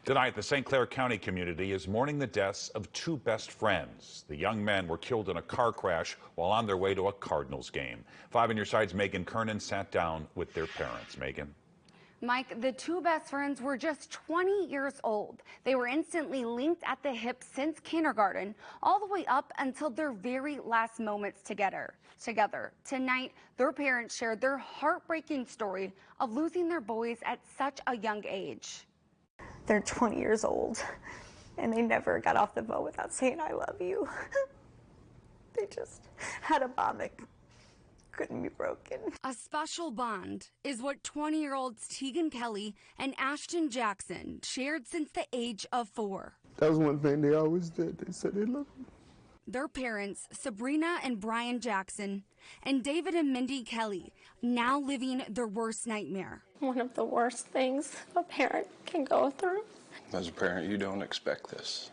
Tonight, the St. Clair County community is mourning the deaths of two best friends. The young men were killed in a car crash while on their way to a Cardinals game. 5 on your side's Megan Kernan sat down with their parents. Megan. Mike, the two best friends were just 20 years old. They were instantly linked at the hip since kindergarten, all the way up until their very last moments together. Tonight, their parents shared their heartbreaking story of losing their boys at such a young age. They're 20 years old, and they never got off the boat without saying, "I love you." They just had a bond that couldn't be broken. A special bond is what 20-year-olds Tegan Kelly and Ashton Jackson shared since the age of 4. That was one thing they always did. They said they loved me. Their parents, Sabrina and Brian Jackson, and David and Mindy Kelly, now living their worst nightmare. One of the worst things a parent can go through. As a parent, you don't expect this.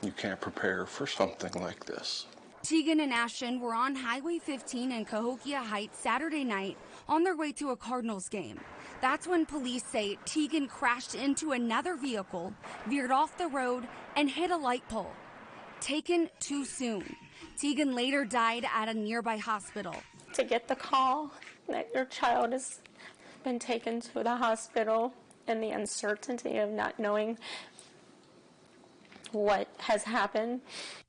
You can't prepare for something like this. Tegan and Ashton were on Highway 15 in Cahokia Heights Saturday night on their way to a Cardinals game. That's when police say Tegan crashed into another vehicle, veered off the road, and hit a light pole. Taken too soon. Tegan later died at a nearby hospital. To get the call that your child has been taken to the hospital and the uncertainty of not knowing what has happened.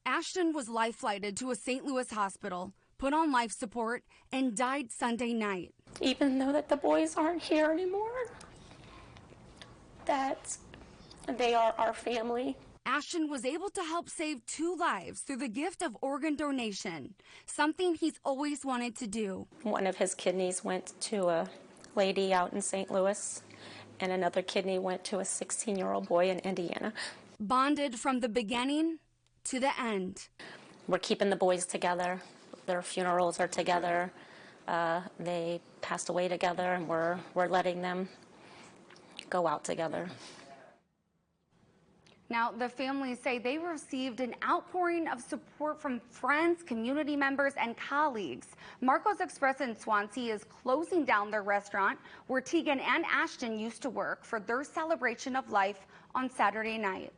Ashton was life-flighted to a St. Louis hospital, put on life support, and died Sunday night. Even though that the boys aren't here anymore, that they are our family. Ashton was able to help save 2 lives through the gift of organ donation, something he's always wanted to do. One of his kidneys went to a lady out in St. Louis, and another kidney went to a 16-year-old boy in Indiana. Bonded from the beginning to the end. We're keeping the boys together. Their funerals are together. They passed away together, and we're letting them go out together. Now, the families say they received an outpouring of support from friends, community members, and colleagues. Marco's Express in Swansea is closing down their restaurant where Tegan and Ashton used to work for their celebration of life on Saturday night.